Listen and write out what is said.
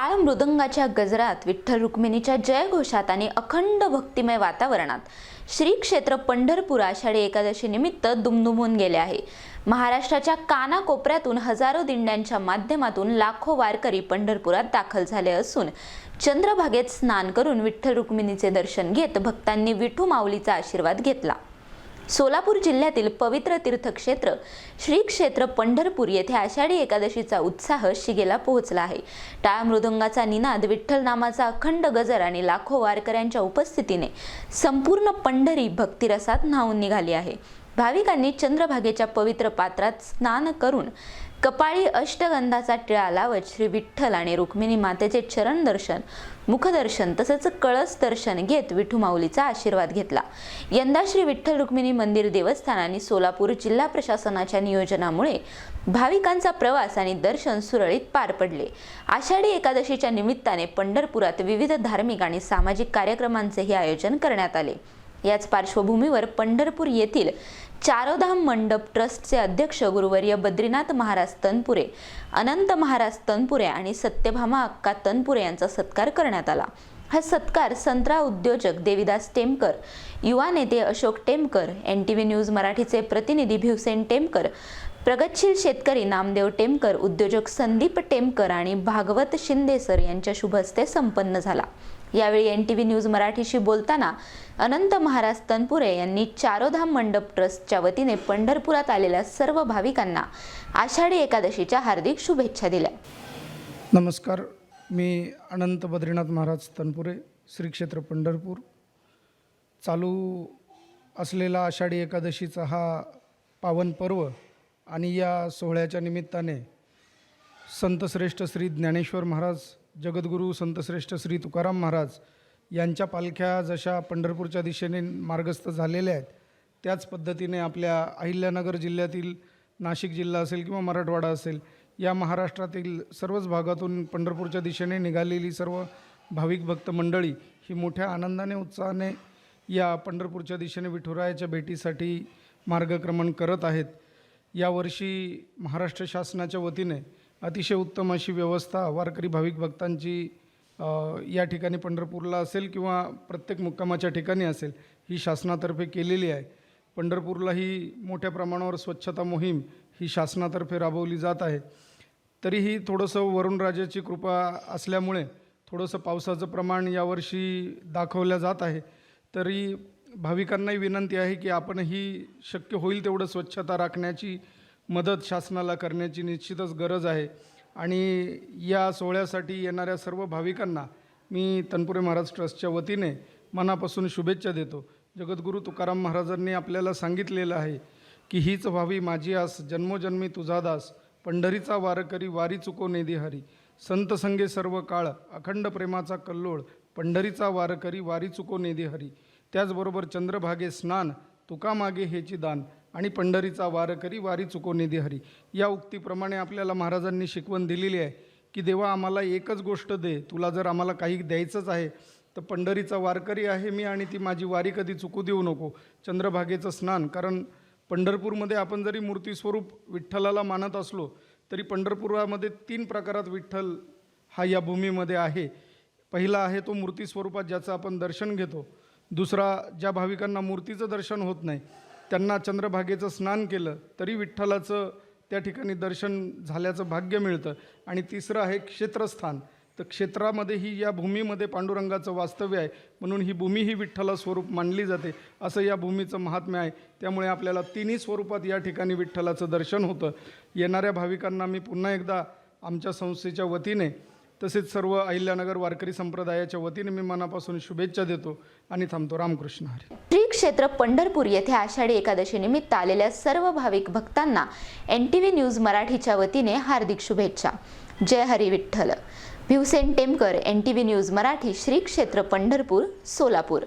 टाळ मृदंगाच्या गजरात, विठ्ठल रुक्मिणीच्या जयघोषात आणि अखंड भक्तिमय वातावरणात श्री क्षेत्र पंढरपूर आषाढी एकादशी निमित्त दुमदुमून गेले आहे। महाराष्ट्राच्या कानाकोपऱ्यातून हजारो दिंड्यांच्या माध्यमातून लाखो वारकरी पंढरपुरात दाखल झाले असून चंद्रभागेत स्नान करून विठ्ठल रुक्मिणीचे दर्शन घेत भक्तांनी विठू माऊलीचा आशीर्वाद घेतला। सोलापूर जिल्ह्यातील पवित्र तीर्थक्षेत्र श्री क्षेत्र पंढरपूर येथे आषाढी एकादशीचा उत्साह शिगेला पोहोचला आहे। टाळ मृदंगाचा निनाद, विठ्ठल नामाचा अखंड गजर आणि लाखो वारकऱ्यांच्या उपस्थितीने संपूर्ण पंढरी भक्तिरसात न्हाऊन निघाली आहे। भाविकांनी चंद्रभागेच्या पवित्र पात्रात स्नान करून कपाळी अष्टगंधाचा टिळा लावत श्री विठ्ठल आणि रुक्मिणी मातेचे चरण दर्शन, मुखदर्शन तसेच कळस दर्शन घेत विठू माऊलीचा आशीर्वाद घेतला। यंदा श्री विठ्ठल रुक्मिणी मंदिर देवस्थान आणि सोलापूर जिल्हा प्रशासनाच्या नियोजनामुळे भाविकांचा प्रवास आणि दर्शन सुरळीत पार पडले। आषाढी एकादशीच्या निमित्ताने पंढरपुरात विविध धार्मिक आणि सामाजिक कार्यक्रमांचेही आयोजन करण्यात आले। याच पार्श्वभूमीवर पंढरपूर येथील चारोधाम मंडप ट्रस्टचे अध्यक्ष गुरुवर्य बद्रीनाथ महाराज तनपुरे, अनंत महाराज तनपुरे आणि सत्यभामा अक्का तनपुरे यांचा सत्कार करण्यात आला। हा सत्कार संत्रा उद्योजक देविदास टेमकर, युवा नेते अशोक टेमकर, NTV न्यूज मराठीचे प्रतिनिधी भिवसेन टेमकर, प्रगतशील शेतकरी नामदेव टेमकर, उद्योजक संदीप टेमकर आणि भागवत शिंदे सर यांच्या शुभ हस्ते संपन्न झाला। यावेळी NTV न्यूज मराठीशी बोलताना अनंत महाराज तनपुरे यांनी चारोधाम मंडप ट्रस्टच्या वतीने पंढरपुरात आलेल्या सर्व भाविकांना आषाढी एकादशीच्या हार्दिक शुभेच्छा दिल्या। नमस्कार, मी अनंत बद्रीनाथ महाराज तनपुरे, श्री क्षेत्र पंढरपूर। चालू असलेला आषाढी एकादशीचा हा पावन पर्व आणि या सोहळ्याच्या निमित्ताने संतश्रेष्ठ श्री ज्ञानेश्वर महाराज, जगद्गुरू संतश्रेष्ठ श्री तुकाराम महाराज यांच्या पालख्या जशा पंढरपूरच्या दिशेने मार्गस्थ झालेल्या आहेत, त्याच पद्धतीने आपल्या अहिल्यानगर जिल्ह्यातील नाशिक जिल्हा असेल किंवा मराठवाडा असेल, या महाराष्ट्रातील सर्वच भागातून पंढरपूरच्या दिशेने निघालेली सर्व भाविक भक्त मंडळी ही मोठ्या आनंदाने, उत्साहाने या पंढरपूरच्या दिशेने विठुरायाच्या भेटीसाठी मार्गक्रमण करत आहेत। यावर्षी महाराष्ट्र शासनाच्या वतीने अतिशय उत्तम अशी व्यवस्था वारकरी भाविक भक्तांची या ठिकाणी पंढरपूरला असेल किंवा प्रत्येक मुक्कामाच्या ठिकाणी असेल, ही शासनातर्फे केलेली आहे। पंढरपूरलाही मोठ्या प्रमाणावर स्वच्छता मोहीम ही शासनातर्फे राबवली जात आहे। तरीही थोडंसं वरुणराजाची कृपा असल्यामुळे थोडंसं पावसाचं प्रमाण यावर्षी दाखवलं जात आहे। तरी भाविकांनाही विनंती आहे की आपणही शक्य होईल तेवढं स्वच्छता राखण्याची मदत शासनाला करण्याची निश्चितच गरज आहे। आणि या सोहळ्यासाठी येणाऱ्या सर्व भाविकांना मी तनपुरे महाराज ट्रस्टच्या वतीने मनापासून शुभेच्छा देतो। जगद्गुरू तुकाराम महाराजांनी आपल्याला सांगितलेलं आहे की हीच व्हावी माझी आस, जन्मोजन्मी तुझा दास, पंढरीचा वारकरी वारी चुको नेदी हरी, संत संगे सर्व काळ, अखंड प्रेमाचा कल्लोळ, पंढरीचा वारकरी वारी चुको नेदी हरी। त्याचबरोबर चंद्रभागे स्नान, तुका मागे हेची दान आणि पंढरीचा वारकरी वारी चुको नेदी हरी, या उक्तीप्रमाणे आपल्याला महाराजांनी शिकवण दिलेली आहे की देवा आम्हाला एकच गोष्ट दे, तुला जर आम्हाला काही द्यायचंच आहे तर पंढरीचा वारकरी आहे मी आणि ती माझी वारी कधी चुकू देऊ नको। चंद्रभागेचं स्नान, कारण पंढरपूरमध्ये आपण जरी मूर्तीस्वरूप विठ्ठलाला मानत असलो तरी पंढरपुरामध्ये 3 प्रकारात विठ्ठल हा या भूमीमध्ये आहे। पहिला आहे तो मूर्ती स्वरूपात ज्याचं आपण दर्शन घेतो। दुसरा, ज्या भाविकांना मूर्तीचं दर्शन होत नाही त्यांना चंद्रभागेचं स्नान केलं तरी विठ्ठलाचं त्या ठिकाणी दर्शन झाल्याचं भाग्य मिळतं। आणि तिसरं आहे क्षेत्रस्थान, तर क्षेत्रामध्येही या भूमीमध्ये पांडुरंगाचं वास्तव्य आहे, म्हणून ही भूमी ही विठ्ठला स्वरूप मानली जाते, असं या भूमीचं महात्म्य आहे। त्यामुळे आपल्याला 3ही स्वरूपात या ठिकाणी विठ्ठलाचं दर्शन होतं। येणाऱ्या भाविकांना मी पुन्हा एकदा आमच्या संस्थेच्या वतीने तसेच सर्व अहिल्यानगर वारकरी संप्रदायाच्या वतीने मी मनापासून शुभेच्छा देतो आणि थांबतो। रामकृष्ण हरी। श्री क्षेत्र पंढरपूर येथे आषाढी एकादशी निमित्त आलेल्या सर्व भाविक भक्तांना NTV न्यूज मराठीच्या वतीने हार्दिक शुभेच्छा। जय हरी विठ्ठल। भिवसेन टेमकर, NTV न्यूज मराठी, श्री क्षेत्र पंढरपूर, सोलापूर।